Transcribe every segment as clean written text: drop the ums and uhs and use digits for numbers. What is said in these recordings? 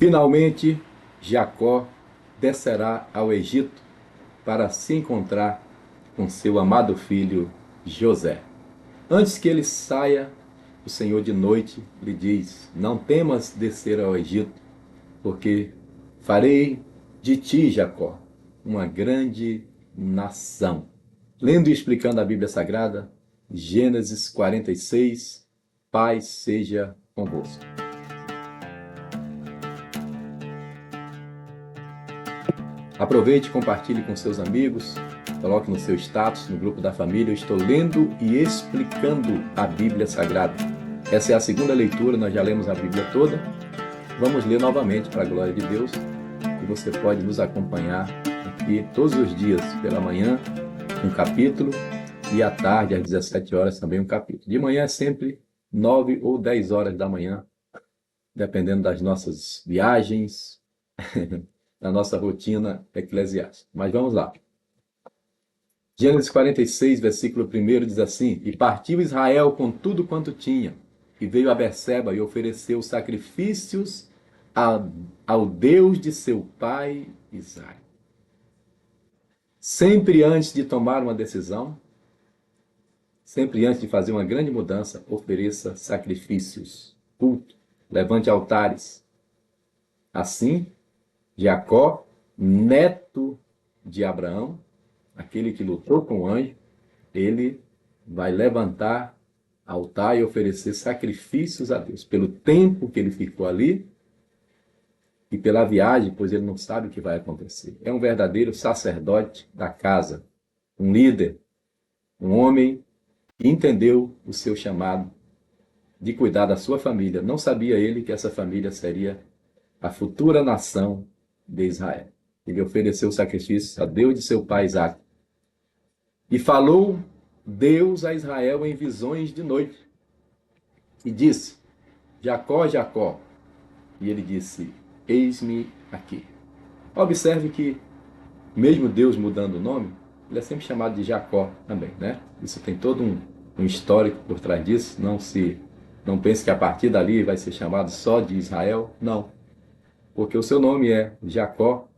Finalmente, Jacó descerá ao Egito para se encontrar com seu amado filho José. Antes que ele saia, o Senhor de noite lhe diz: Não temas descer ao Egito, porque farei de ti, Jacó, uma grande nação. Lendo e explicando a Bíblia Sagrada, Gênesis 46, paz seja convosco. Aproveite e compartilhe com seus amigos, coloque no seu status, no grupo da família. Eu estou lendo e explicando a Bíblia Sagrada. Essa é a segunda leitura, nós já lemos a Bíblia toda. Vamos ler novamente para a glória de Deus. E você pode nos acompanhar aqui todos os dias, pela manhã, um capítulo, e à tarde, às 17 horas, também um capítulo. De manhã é sempre 9 ou 10 horas da manhã, dependendo das nossas viagens, da nossa rotina eclesiástica. Mas vamos lá. Gênesis 46, versículo 1 diz assim: E partiu Israel com tudo quanto tinha, e veio a Berseba e ofereceu sacrifícios ao Deus de seu pai Isaque. Sempre antes de tomar uma decisão, sempre antes de fazer uma grande mudança, ofereça sacrifícios, culto, levante altares. Assim, Jacó, neto de Abraão, aquele que lutou com o anjo, ele vai levantar altar e oferecer sacrifícios a Deus, pelo tempo que ele ficou ali e pela viagem, pois ele não sabe o que vai acontecer. É um verdadeiro sacerdote da casa, um líder, um homem que entendeu o seu chamado de cuidar da sua família. Não sabia ele que essa família seria a futura nação de Israel. Ele ofereceu sacrifícios a Deus de seu pai Isaque. E falou Deus a Israel em visões de noite. E disse: Jacó, Jacó. E ele disse: Eis-me aqui. Observe que, mesmo Deus mudando o nome, ele é sempre chamado de Jacó também, né? Isso tem todo um histórico por trás disso. Não pense que a partir dali vai ser chamado só de Israel. Não. Porque o seu nome é Jacó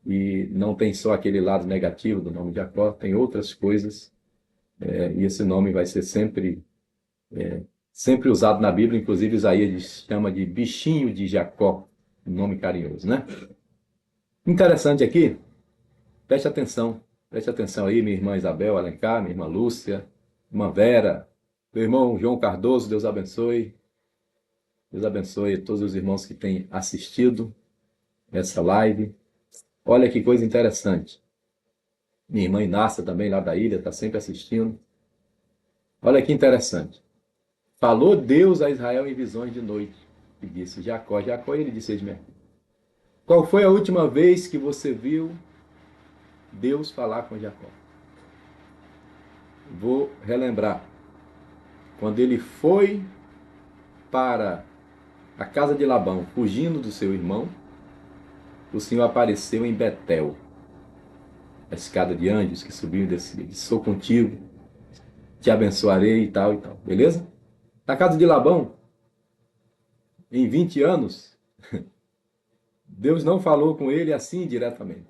e não tem só aquele lado negativo do nome Jacó, tem outras coisas. E esse nome vai ser sempre usado na Bíblia. Inclusive Isaías chama de bichinho de Jacó, um nome carinhoso, né? Interessante aqui, preste atenção aí, minha irmã Isabel Alencar, minha irmã Lúcia, irmã Vera, meu irmão João Cardoso, Deus abençoe todos os irmãos que têm assistido essa live. Olha que coisa interessante. Minha irmã Inácia também, lá da ilha, está sempre assistindo. Olha que interessante. Falou Deus a Israel em visões de noite. E disse: Jacó, Jacó. E ele disse: Eis-me aqui. Qual foi a última vez que você viu Deus falar com Jacó? Vou relembrar. Quando ele foi para a casa de Labão, fugindo do seu irmão, o Senhor apareceu em Betel. A escada de anjos que subiu e descia. Disse: Sou contigo, te abençoarei e tal e tal. Beleza? Na casa de Labão, em 20 anos, Deus não falou com ele assim diretamente.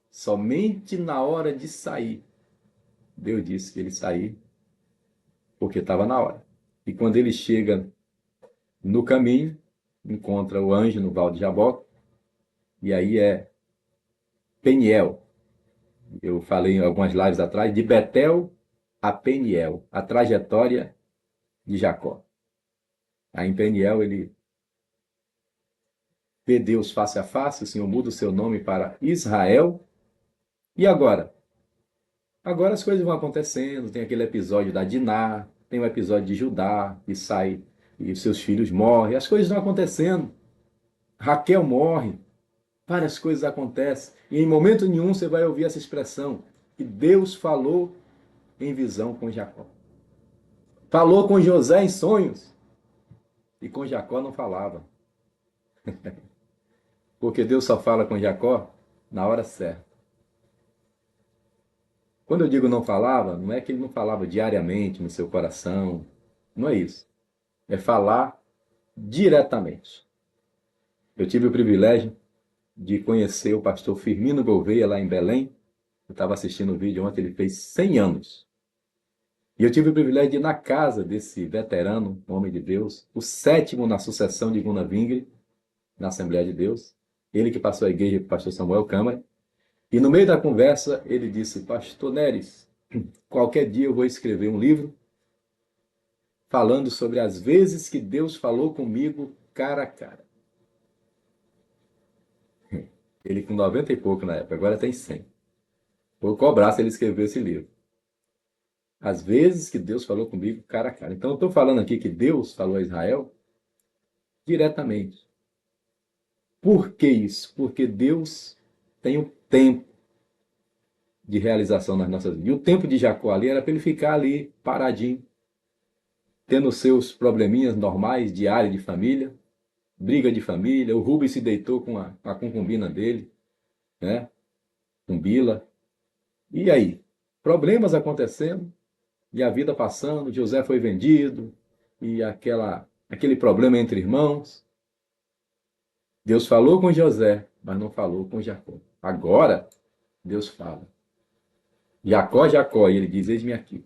Somente na hora de sair, Deus disse que ele sair porque estava na hora. E quando ele chega no caminho, encontra o anjo no Val de Jaboque, e aí é Peniel. Eu falei em algumas lives atrás, de Betel a Peniel, a trajetória de Jacó. Aí em Peniel ele vê Deus face a face, o Senhor muda o seu nome para Israel. E agora? Agora as coisas vão acontecendo, tem aquele episódio da Diná, tem o episódio de Judá, que sai e os seus filhos morrem, as coisas vão acontecendo. Raquel morre, várias coisas acontecem, e em momento nenhum você vai ouvir essa expressão, que Deus falou em visão com Jacó. Falou com José em sonhos, e com Jacó não falava. Porque Deus só fala com Jacó na hora certa. Quando eu digo não falava, não é que ele não falava diariamente no seu coração, não é isso. É falar diretamente. Eu tive o privilégio de conhecer o pastor Firmino Gouveia lá em Belém. Eu estava assistindo o vídeo ontem, ele fez 100 anos. E eu tive o privilégio de ir na casa desse veterano, homem de Deus, o sétimo na sucessão de Guna Vingre, na Assembleia de Deus. Ele que passou a igreja para o pastor Samuel Câmara. E no meio da conversa, ele disse: Pastor Neres, qualquer dia eu vou escrever um livro falando sobre as vezes que Deus falou comigo cara a cara. Ele com 90 e pouco na época, agora tem 100. Vou cobrar se ele escreveu esse livro. As vezes que Deus falou comigo cara a cara. Então eu estou falando aqui que Deus falou a Israel diretamente. Por que isso? Porque Deus tem um tempo de realização nas nossas vidas. E o tempo de Jacó ali era para ele ficar ali paradinho, tendo seus probleminhas normais, diários de família, briga de família. O Rubens se deitou com a concubina dele, né? Com Bila. E aí? Problemas acontecendo e a vida passando. José foi vendido e aquele problema entre irmãos. Deus falou com José, mas não falou com Jacó. Agora, Deus fala. Jacó, Jacó, e ele diz: Eis-me aqui.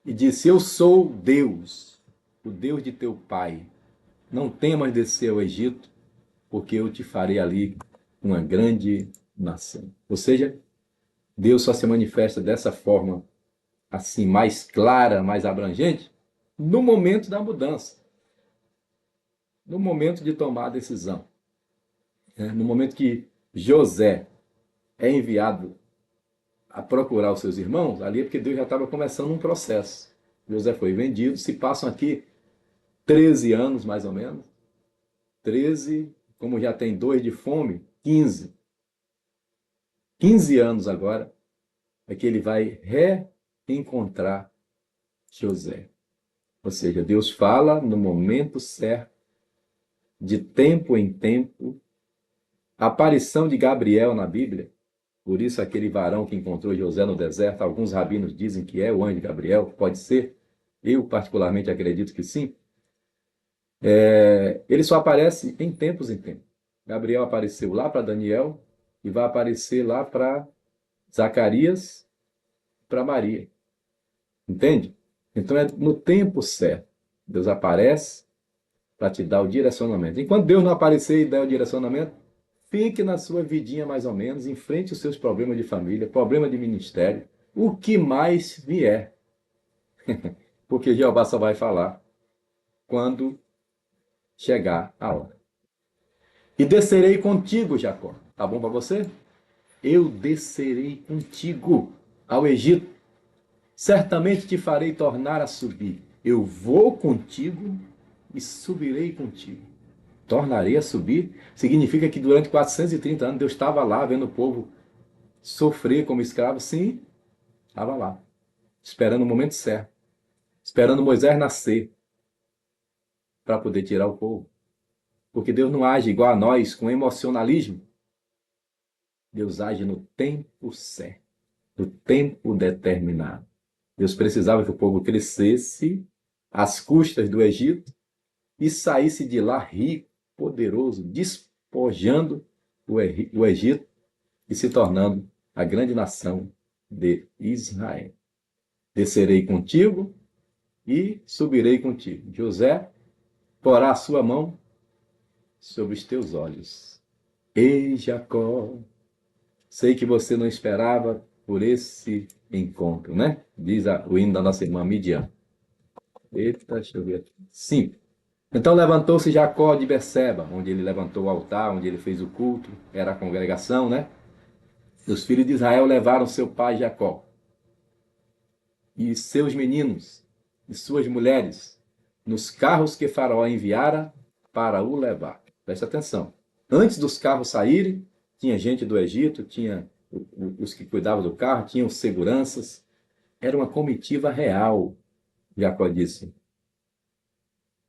E disse: Eu sou Deus, o Deus de teu pai. Não temas descer ao Egito, porque eu te farei ali uma grande nação. Ou seja, Deus só se manifesta dessa forma, assim, mais clara, mais abrangente, no momento da mudança, no momento de tomar a decisão. No momento que José é enviado a procurar os seus irmãos, ali é porque Deus já estava começando um processo. José foi vendido, se passam aqui 13 anos, mais ou menos. 13, como já tem 2 de fome, 15. 15 anos agora é que ele vai reencontrar José. Ou seja, Deus fala no momento certo, de tempo em tempo. A aparição de Gabriel na Bíblia, por isso aquele varão que encontrou José no deserto, alguns rabinos dizem que é o anjo Gabriel, pode ser. Eu particularmente acredito que sim. Ele só aparece em tempos em tempos. Gabriel apareceu lá para Daniel e vai aparecer lá para Zacarias, para Maria. Entende? Então é no tempo certo. Deus aparece para te dar o direcionamento. Enquanto Deus não aparecer e der o direcionamento, fique na sua vidinha mais ou menos, enfrente os seus problemas de família, problema de ministério, o que mais vier. Porque Jeová só vai falar quando chegar a hora. E descerei contigo, Jacó. Tá bom para você? Eu descerei contigo ao Egito. Certamente te farei tornar a subir. Eu vou contigo e subirei contigo. Tornarei a subir significa que durante 430 anos Deus estava lá vendo o povo sofrer como escravo. Sim, estava lá, esperando o momento certo, esperando Moisés nascer para poder tirar o povo. Porque Deus não age igual a nós, com emocionalismo. Deus age no tempo certo, no tempo determinado. Deus precisava que o povo crescesse às custas do Egito e saísse de lá rico, poderoso, despojando o Egito e se tornando a grande nação de Israel. Descerei contigo e subirei contigo. José porá a sua mão sobre os teus olhos. Ei, Jacó, sei que você não esperava por esse encontro, né? Diz o hino da nossa irmã Midian. Eita, deixa eu ver aqui. Sim. Então levantou-se Jacó de Berseba, onde ele levantou o altar, onde ele fez o culto, era a congregação, né? Os filhos de Israel levaram seu pai Jacó e seus meninos e suas mulheres nos carros que Faraó enviara para o levar. Preste atenção. Antes dos carros saírem, tinha gente do Egito, tinha os que cuidavam do carro, tinham seguranças. Era uma comitiva real. Jacó disse: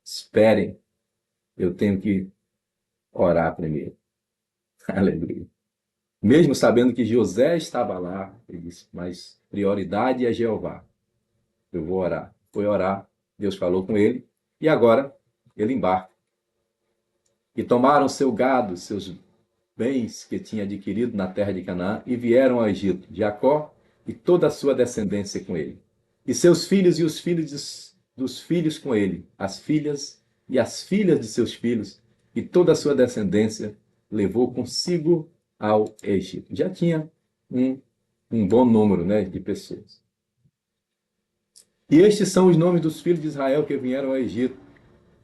esperem, eu tenho que orar primeiro. Aleluia. Mesmo sabendo que José estava lá, ele disse: mas prioridade é Jeová. Eu vou orar. Foi orar, Deus falou com ele, e agora ele embarca. E tomaram seu gado, seus bens que tinha adquirido na terra de Canaã, e vieram ao Egito, Jacó e toda a sua descendência com ele. E seus filhos e os filhos dos filhos com ele, as filhas e as filhas de seus filhos, e toda a sua descendência levou consigo ao Egito. Já tinha um bom número, né, de pessoas. E estes são os nomes dos filhos de Israel que vieram ao Egito: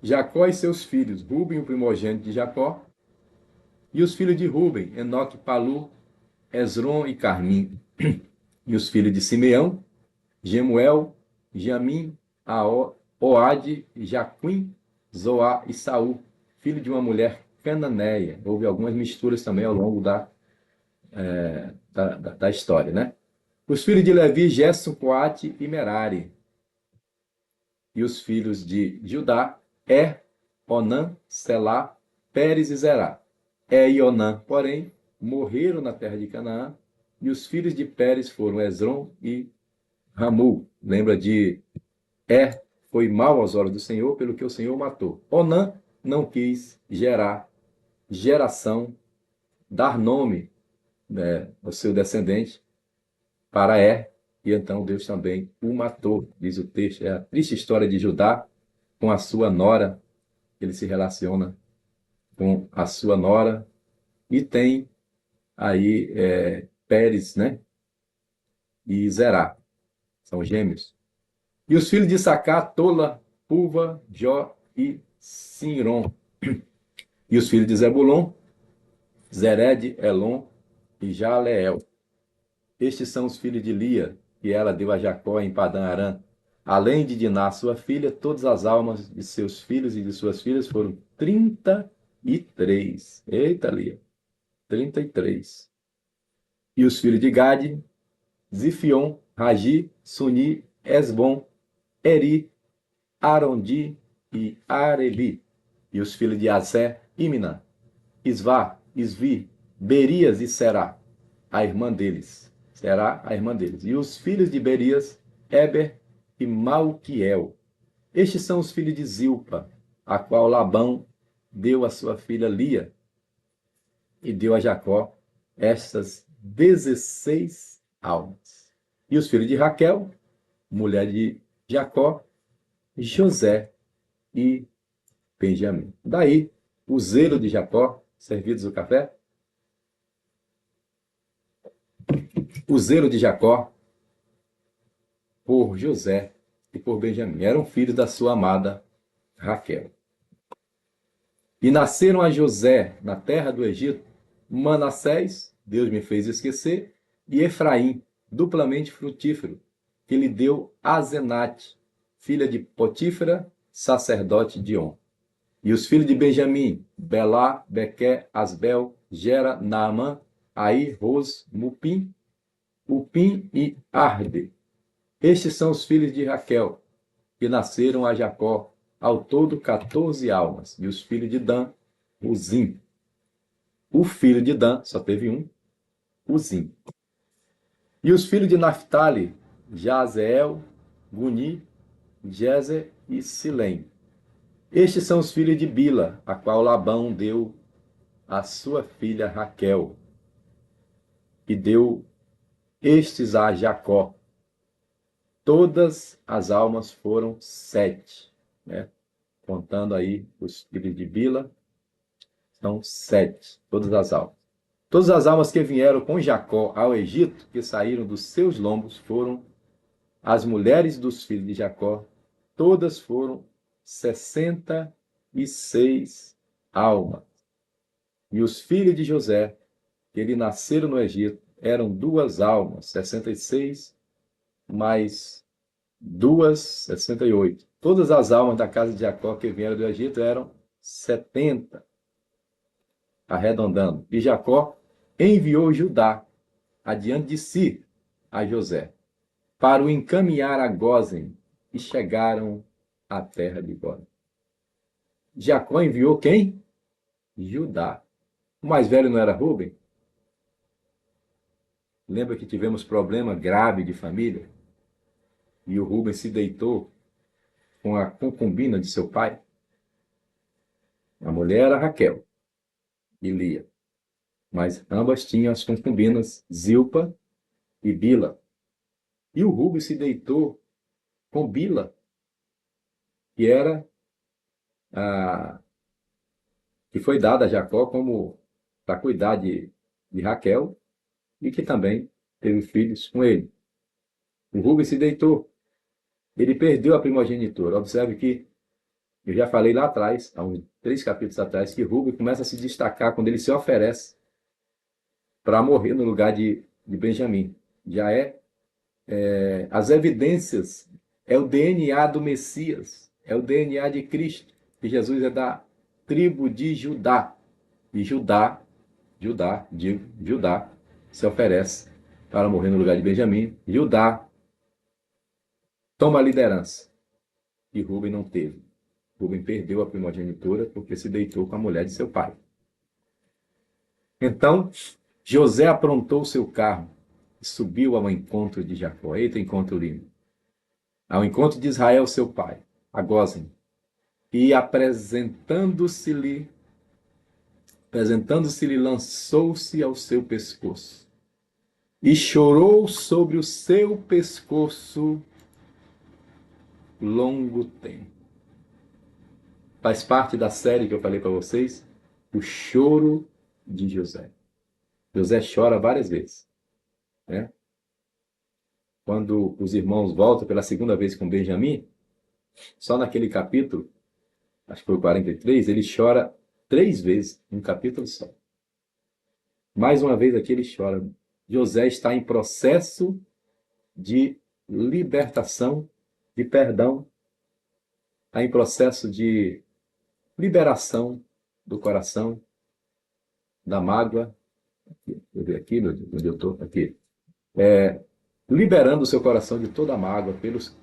Jacó e seus filhos, Ruben, o primogênito de Jacó, e os filhos de Ruben, Enoque, Palu, Esrom e Carmim. E os filhos de Simeão, Gemuel, Jamim, Oade, Jaquim, Zoá e Saul, filho de uma mulher cananeia. Houve algumas misturas também ao longo da história, né? Os filhos de Levi, Gerson, Coate e Merari. E os filhos de Judá, Onã, Selá, Pérez e Zerá. E Onã, porém, morreram na terra de Canaã, e os filhos de Pérez foram Esrom e Ramul. Lembra de foi mal aos olhos do Senhor, pelo que o Senhor matou. Onã não quis gerar geração, dar nome, né, ao seu descendente para e então Deus também o matou, diz o texto. É a triste história de Judá com a sua nora. Ele se relaciona com a sua nora e tem aí Pérez, né, e Zerá, são gêmeos. E os filhos de Sacar, Tola, Puva, Jó e Sinron. E os filhos de Zebulon, Zered, Elon e Jaleel. Estes são os filhos de Lia, que ela deu a Jacó em Padã Arã. Além de Diná, sua filha, todas as almas de seus filhos e de suas filhas foram 33. Eita, Lia, 33. E os filhos de Gade, Zifion, Ragi, Suni, Esbom, Eri, Arondi e Areli. E os filhos de Azé, Imna, Isvá, Isvi, Berias e Será, a irmã deles. Será a irmã deles. E os filhos de Berias, Eber e Malquiel. Estes são os filhos de Zilpa, a qual Labão deu a sua filha Lia, e deu a Jacó estas 16 almas. E os filhos de Raquel, mulher de Jacó, José e Benjamim. Daí o zelo de Jacó, servidos o café, o zelo de Jacó por José e por Benjamim. Eram filhos da sua amada Raquel. E nasceram a José na terra do Egito Manassés, Deus me fez esquecer, e Efraim, duplamente frutífero, que lhe deu Azenate, filha de Potífera, sacerdote de On. E os filhos de Benjamim, Belá, Bequé, Asbel, Gera, Naamã, Aí, Ros, Mupim, Upim e Arde. Estes são os filhos de Raquel, que nasceram a Jacó, ao todo 14 almas. E os filhos de Dan, Uzim. O filho de Dan, só teve um, Uzim. E os filhos de Naphtali, Jazeel, Guni, Jezer e Silém. Estes são os filhos de Bila, a qual Labão deu a sua filha Raquel, e deu estes a Jacó. Todas as almas foram 7, né? Contando aí os filhos de Bila, são 7, todas as almas. Todas as almas que vieram com Jacó ao Egito, que saíram dos seus lombos, foram as mulheres dos filhos de Jacó. Todas foram 66 almas. E os filhos de José, que lhe nasceram no Egito, eram 2 almas, 66 mais 2, 68. Todas as almas da casa de Jacó que vieram do Egito eram 70, arredondando. E Jacó enviou Judá adiante de si a José, para o encaminhar a Gósen, e chegaram à terra de Gósen. Jacó enviou quem? Judá. O mais velho não era Rúben? Lembra que tivemos problema grave de família? E o Rúben se deitou com a concubina de seu pai? A mulher era Raquel e Lia, mas ambas tinham as concubinas Zilpa e Bila. E o Rubem se deitou com Bila, que era a que foi dada a Jacó como para cuidar de Raquel e que também teve filhos com ele. O Rubem se deitou, ele perdeu a primogenitura. Observe que eu já falei lá atrás, há uns 3 capítulos atrás, que Rubem começa a se destacar quando ele se oferece para morrer no lugar de Benjamim. Já as evidências, é o DNA do Messias, é o DNA de Cristo, que Jesus é da tribo de Judá. E Judá se oferece para morrer no lugar de Benjamim. Judá toma a liderança e Rubem não teve. Rubem perdeu a primogenitura porque se deitou com a mulher de seu pai. Então, José aprontou seu carro e subiu ao encontro de Jacó. Eita, encontro lindo. Ao encontro de Israel, seu pai, a Gósen. E apresentando-se-lhe, lançou-se ao seu pescoço. E chorou sobre o seu pescoço longo tempo. Faz parte da série que eu falei para vocês, o choro de José. José chora várias vezes, né? Quando os irmãos voltam pela segunda vez com Benjamim, só naquele capítulo, acho que foi o 43, ele chora 3 vezes, num capítulo só. Mais uma vez aqui ele chora. José está em processo de libertação, de perdão, está em processo de liberação do coração, da mágoa. Deixa eu ver aqui, onde eu estou, aqui. Liberando o seu coração de toda a mágoa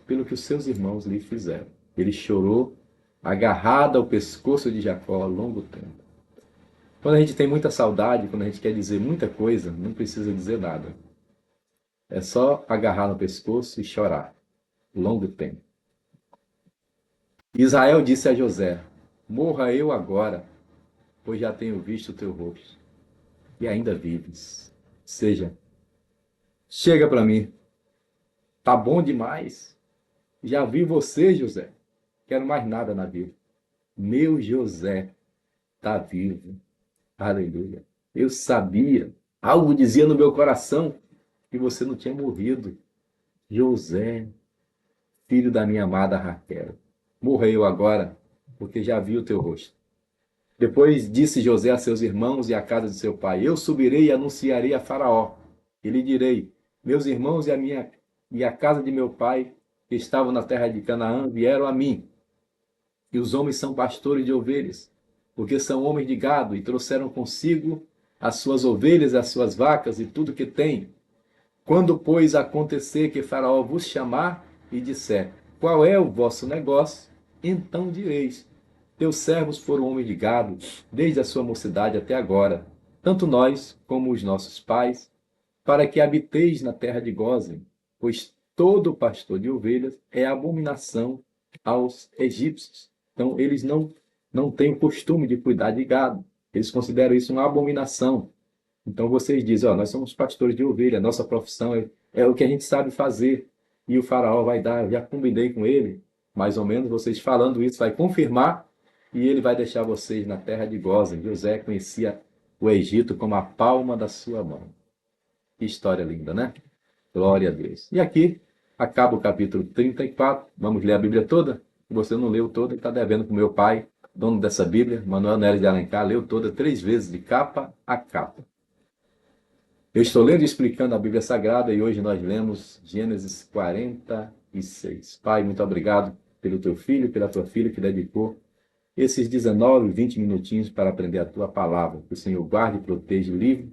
pelo que os seus irmãos lhe fizeram. Ele chorou, agarrado ao pescoço de Jacó há longo tempo. Quando a gente tem muita saudade, quando a gente quer dizer muita coisa, não precisa dizer nada. É só agarrar no pescoço e chorar. Longo tempo. Israel disse a José: morra eu agora, pois já tenho visto o teu rosto. E ainda vives. Ou seja, chega para mim. Tá bom demais. Já vi você, José. Quero mais nada na vida. Meu José tá vivo. Aleluia. Eu sabia. Algo dizia no meu coração que você não tinha morrido. José, filho da minha amada Raquel. Morra eu agora, porque já vi o teu rosto. Depois disse José a seus irmãos e à casa de seu pai: eu subirei e anunciarei a Faraó. E lhe direi: meus irmãos e a casa de meu pai, que estavam na terra de Canaã, vieram a mim. E os homens são pastores de ovelhas, porque são homens de gado, e trouxeram consigo as suas ovelhas, as suas vacas e tudo que têm. Quando, pois, acontecer que Faraó vos chamar e disser: qual é o vosso negócio? Então direis: teus servos foram homens de gado, desde a sua mocidade até agora, tanto nós como os nossos pais, para que habiteis na terra de Gósen, pois todo pastor de ovelhas é abominação aos egípcios. Então, eles não têm o costume de cuidar de gado. Eles consideram isso uma abominação. Então, vocês dizem: nós somos pastores de ovelha, nossa profissão é o que a gente sabe fazer. E o faraó vai dar, eu já combinei com ele, mais ou menos, vocês falando isso, vai confirmar, e ele vai deixar vocês na terra de Gósen. José conhecia o Egito como a palma da sua mão. Que história linda, né? Glória a Deus. E aqui acaba o capítulo 34. Vamos ler a Bíblia toda? Se você não leu toda, está devendo para o meu pai, dono dessa Bíblia, Manuel Neres de Alencar, leu toda 3 vezes, de capa a capa. Eu estou lendo e explicando a Bíblia Sagrada e hoje nós lemos Gênesis 46. Pai, muito obrigado pelo teu filho, pela tua filha que dedicou esses 19, 20 minutinhos para aprender a tua palavra. Que o Senhor guarde, proteja, livre.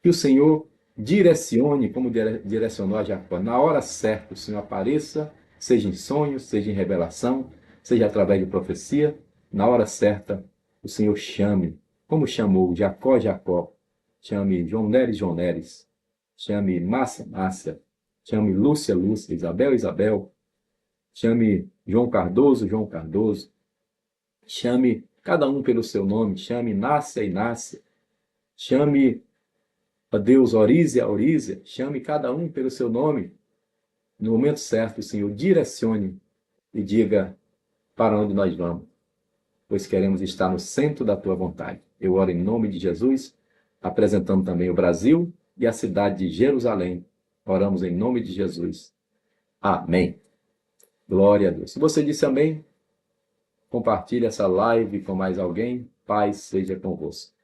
Que o Senhor direcione, como direcionou a Jacó. Na hora certa, o Senhor apareça, seja em sonhos, seja em revelação, seja através de profecia. Na hora certa, o Senhor chame, como chamou Jacó, Jacó. Chame João Neres, João Neres. Chame Márcia, Márcia. Chame Lúcia, Lúcia. Isabel, Isabel. Chame João Cardoso, João Cardoso. Chame cada um pelo seu nome, chame Inácia, Inácia, chame a Deus Orísia, Orísia, chame cada um pelo seu nome. No momento certo, Senhor, direcione e diga para onde nós vamos, pois queremos estar no centro da tua vontade. Eu oro em nome de Jesus, apresentando também o Brasil e a cidade de Jerusalém. Oramos em nome de Jesus. Amém. Glória a Deus. Se você disse amém, compartilhe essa live com mais alguém. Paz seja convosco.